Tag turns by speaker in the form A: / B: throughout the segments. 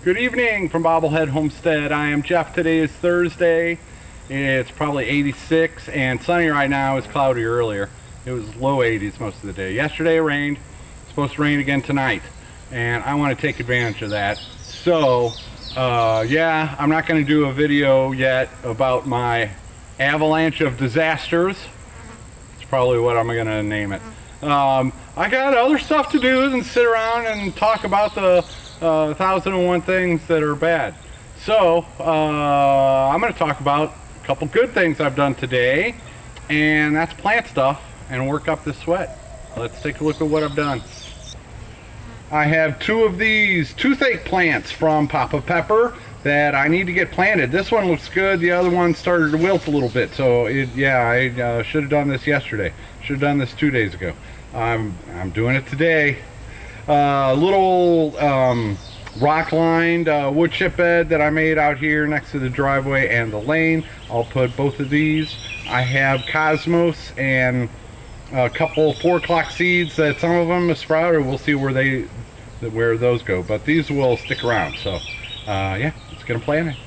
A: Good evening from Bobblehead Homestead. I am Jeff. Today is Thursday. It's probably 86 and sunny right now. It was cloudy earlier. It was low 80s most of the day. Yesterday it rained. It's supposed to rain again tonight, and I want to take advantage of that. So yeah, I'm not going to do a video yet about my avalanche of disasters. It's probably what I'm going to name it. I got other stuff to do than sit around and talk about the 1001 things that are bad. So I'm going to talk about a couple good things I've done today, and that's plant stuff and work up this sweat. Let's take a look at what I've done. I have two of these toothache plants from Papa Pepper that I need to get planted. This one looks good. The other one started to wilt a little bit. So I should have done this yesterday. Should have done this 2 days ago. I'm doing it today. Little rock-lined wood chip bed that I made out here next to the driveway and the lane. I'll put both of these. I have cosmos and a couple 4 o'clock seeds that some of them have sprouted. We'll see where those go, but these will stick around. So yeah, let's get them planted.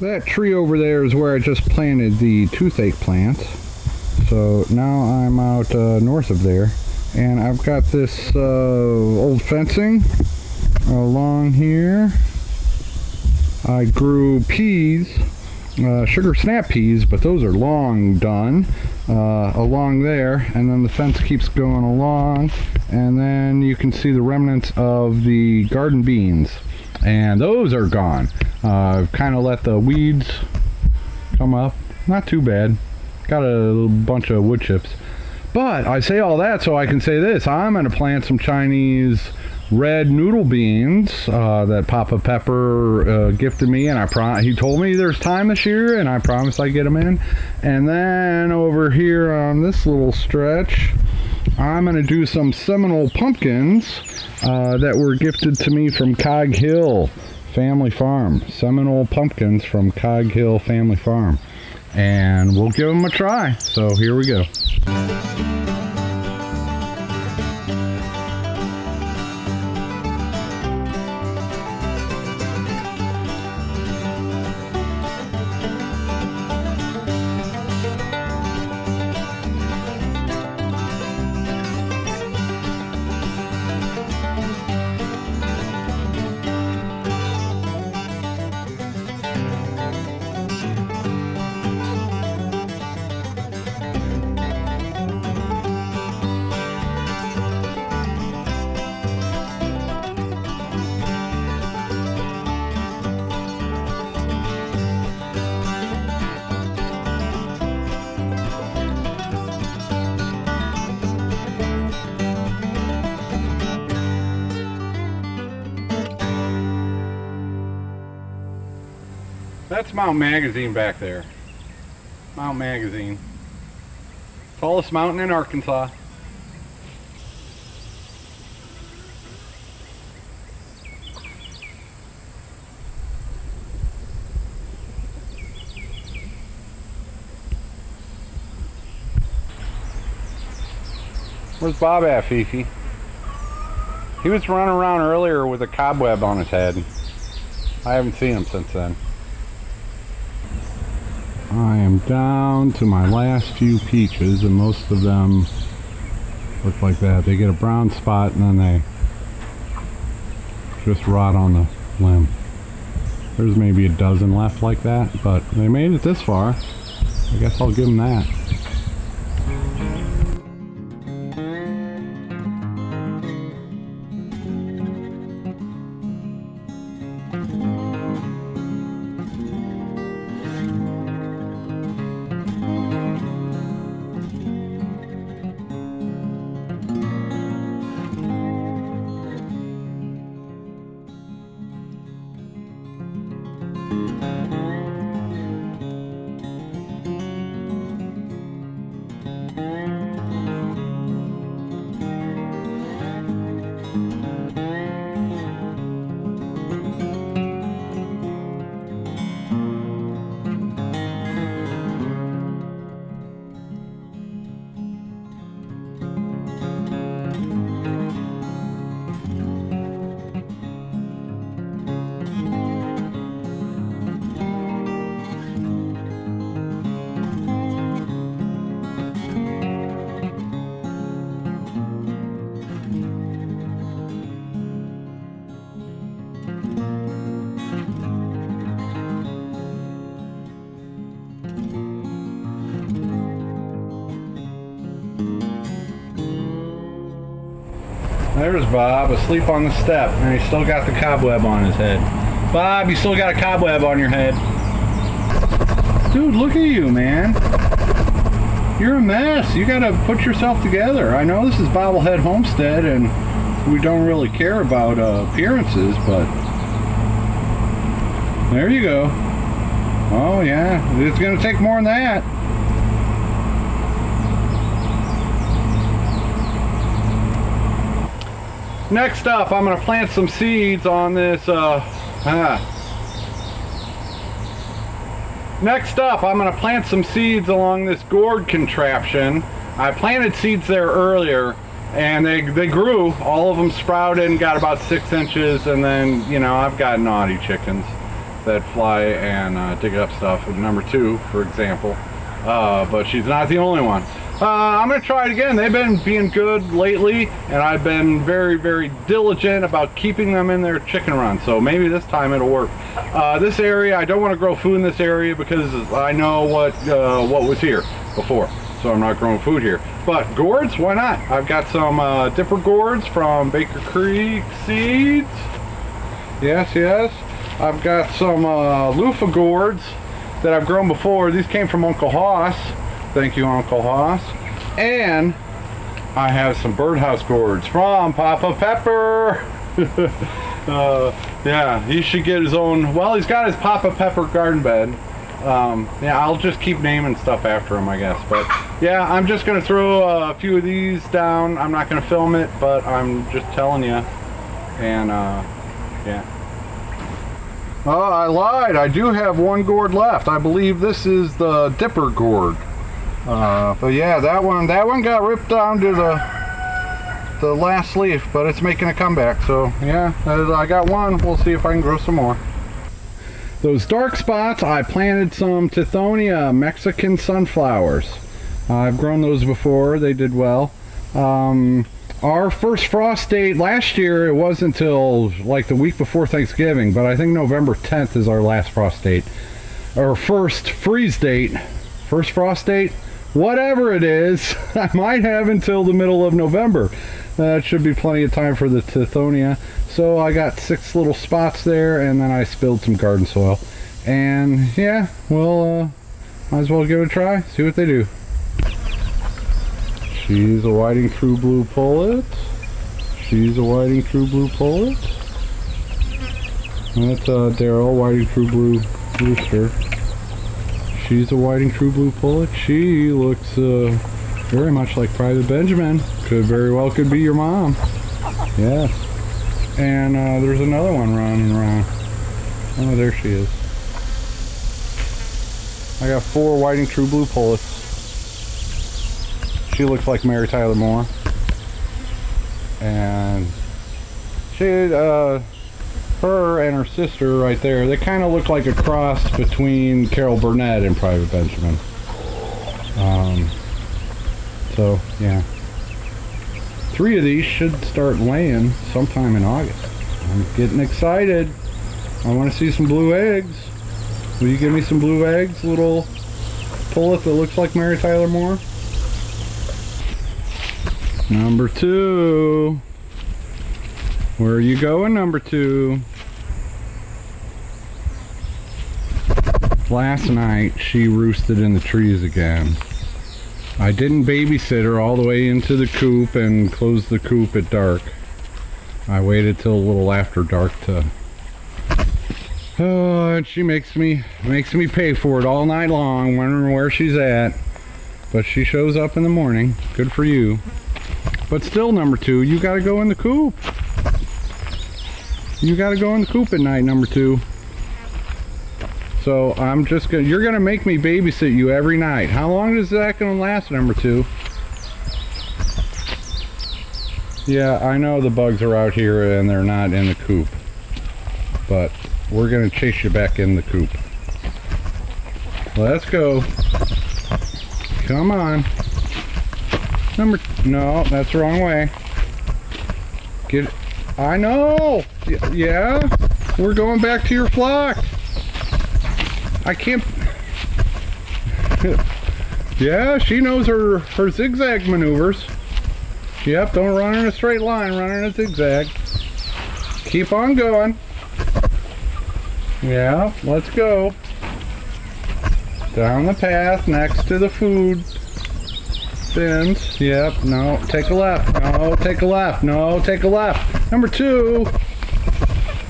A: That tree over there is where I just planted the toothache plants. So now I'm out north of there, and I've got this old fencing along here. I grew peas, sugar snap peas, but those are long done, along there, and then the fence keeps going along, and then you can see the remnants of the garden beans, and those are gone. I've kind of let the weeds come up. Not too bad. Got a bunch of wood chips. But I say all that so I can say this. I'm going to plant some Chinese red noodle beans that Papa Pepper gifted me, and he told me there's time this year, and I promised I'd get them in. And then over here on this little stretch, I'm going to do some Seminole pumpkins that were gifted to me from Cog Hill Family Farm. Seminole pumpkins from Cog Hill Family Farm. And we'll give them a try. So here we go. That's Mount Magazine back there. Mount Magazine. Tallest mountain in Arkansas. Where's Bob at, Fifi? He was running around earlier with a cobweb on his head. I haven't seen him since then. I am down to my last few peaches, and most of them look like that. They get a brown spot and then they just rot on the limb. There's maybe a dozen left like that, but they made it this far. I guess I'll give them that. There's Bob, asleep on the step, and he's still got the cobweb on his head. Bob, you still got a cobweb on your head. Dude, look at you, man. You're a mess. You gotta put yourself together. I know this is Bobblehead Homestead, and we don't really care about appearances, but there you go. Oh yeah, it's gonna take more than that. Next up, I'm gonna plant some seeds on this. Next up, I'm gonna plant some seeds along this gourd contraption. I planted seeds there earlier, and they grew. All of them sprouted and got about 6 inches, and then, you know, I've got naughty chickens that fly and dig up stuff. Number 2, for example, but she's not the only one. I'm gonna try it again. They've been being good lately, and I've been very, very diligent about keeping them in their chicken run, so maybe this time it'll work. This area, I don't want to grow food in this area because I know what was here before, so I'm not growing food here. But gourds, why not? I've got some dipper gourds from Baker Creek Seeds. Yes, yes. I've got some loofah gourds that I've grown before. These came from Uncle Hoss. Thank you, Uncle Hoss. And I have some birdhouse gourds from Papa Pepper. Yeah, he should get his own. Well, he's got his Papa Pepper garden bed. Yeah, I'll just keep naming stuff after him, I guess. But yeah, I'm just gonna throw a few of these down. I'm not gonna film it, but I'm just telling you. And yeah. Oh, I lied. I do have one gourd left. I believe this is the dipper gourd. But yeah, that one got ripped down to the last leaf, but it's making a comeback. So yeah, I got one. We'll see if I can grow some more. Those dark spots, I planted some Tithonia Mexican sunflowers. I've grown those before. They did well. Our first frost date last year, it wasn't until like the week before Thanksgiving, but I think November 10th is our last frost date. Our first freeze date, first frost date, whatever it is, I might have until the middle of November. That should be plenty of time for the Tithonia. So I got 6 little spots there, and then I spilled some garden soil. And yeah, well, might as well give it a try, see what they do. She's a whiting true blue pullet. She's a whiting true blue pullet. And that's Daryl, whiting true blue rooster. She's a whiting true blue pullet. She looks very much like Private Benjamin. Could be your mom. Yes. And there's another one running around. Oh, there she is. I got 4 whiting true blue pullets. She looks like Mary Tyler Moore. And she, her and her sister right there, they kind of look like a cross between Carol Burnett and Private Benjamin. So yeah, 3 of these should start laying sometime in August. I'm getting excited. I want to see some blue eggs. Will you give me some blue eggs, little pullet that looks like Mary Tyler Moore? Number 2. Where are you going, number 2? Last night she roosted in the trees again. I didn't babysit her all the way into the coop and close the coop at dark. I waited till a little after dark to... Oh, and she makes me pay for it all night long, wondering where she's at. But she shows up in the morning. Good for you. But still, number 2, you gotta go in the coop. You gotta go in the coop at night, number 2. So I'm just gonna, you're gonna make me babysit you every night. How long is that gonna last, number 2? Yeah, I know the bugs are out here and they're not in the coop. But we're gonna chase you back in the coop. Let's go. Come on. No, that's the wrong way. I know. Yeah, we're going back to your flock. I can't. Yeah, she knows her zigzag maneuvers. Yep, don't run in a straight line, run in a zigzag. Keep on going. Yeah, let's go. Down the path next to the food bins. Yep, no, take a left. No, take a left. No, take a left. Number 2.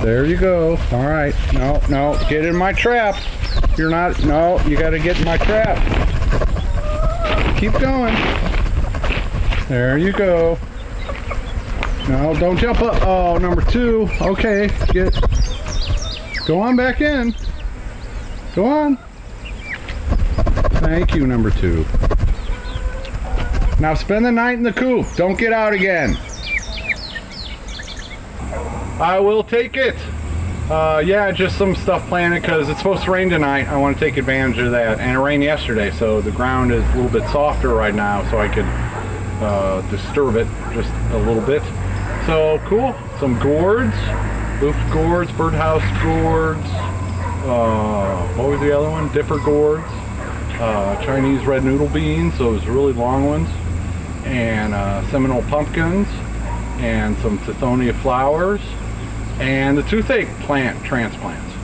A: There you go. All right. No, no, get in my trap. You're not, no, you got to get in my trap. Keep going. There you go. No, don't jump up. Oh, number 2. Okay, go on back in. Go on. Thank you, number 2. Now spend the night in the coop. Don't get out again. I will take it. Yeah, just some stuff planted because it's supposed to rain tonight. I want to take advantage of that. And it rained yesterday, so the ground is a little bit softer right now, so I could disturb it just a little bit. So cool. Some gourds, loofed gourds, birdhouse gourds. What was the other one? Dipper gourds. Chinese red noodle beans, those really long ones, and Seminole pumpkins, and some Tithonia flowers, and the toothache plant transplants.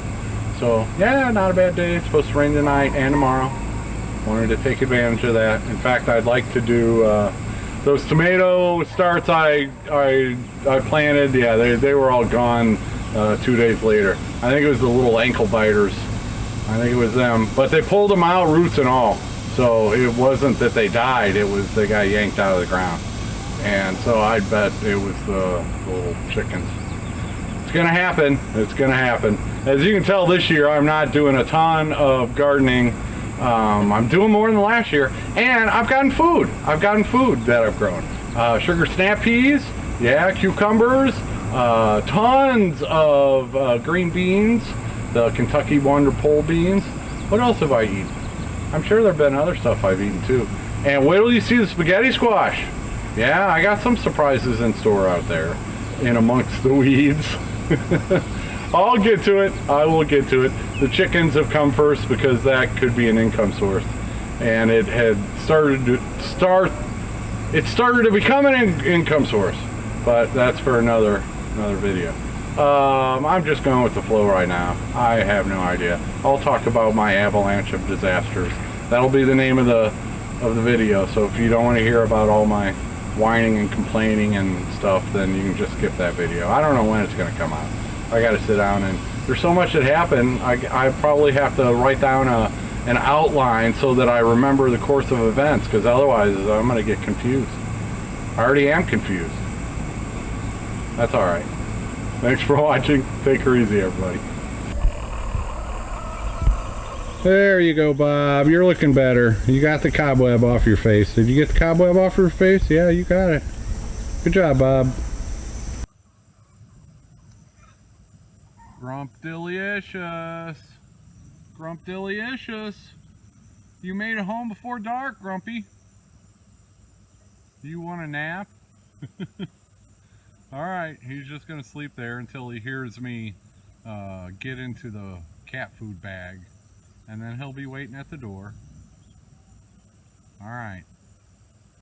A: So yeah, not a bad day. It's supposed to rain tonight and tomorrow. Wanted to take advantage of that. In fact, I'd like to do those tomato starts I planted. Yeah, they were all gone 2 days later. I think it was the little ankle biters. I think it was them, but they pulled them out, roots and all. So it wasn't that they died, it was they got yanked out of the ground. And so I bet it was the little chickens. It's gonna happen, it's gonna happen. As you can tell this year, I'm not doing a ton of gardening. I'm doing more than last year, and I've gotten food. I've gotten food that I've grown. Sugar snap peas, yeah, cucumbers, tons of green beans, the Kentucky Wonder Pole beans. What else have I eaten? I'm sure there have been other stuff I've eaten too. And wait till you see the spaghetti squash. Yeah, I got some surprises in store out there in amongst the weeds. I'll get to it. I will get to it. The chickens have come first because that could be an income source. And it had started to become an income source. But that's for another video. I'm just going with the flow right now. I have no idea. I'll talk about my avalanche of disasters. That'll be the name of the video. So if you don't want to hear about all my whining and complaining and stuff, then you can just skip that video. I don't know when it's going to come out. I got to sit down, and there's so much that happened. I probably have to write down an outline so that I remember the course of events, because otherwise I'm going to get confused. I already am confused. That's all right. Thanks for watching. Take her easy, everybody. There you go, Bob. You're looking better. You got the cobweb off your face. Did you get the cobweb off your face? Yeah, you got it. Good job, Bob. Grumpdilicious. Grumpdilicious. You made it home before dark, Grumpy. Do you want a nap? Alright, he's just going to sleep there until he hears me get into the cat food bag. And then he'll be waiting at the door. Alright.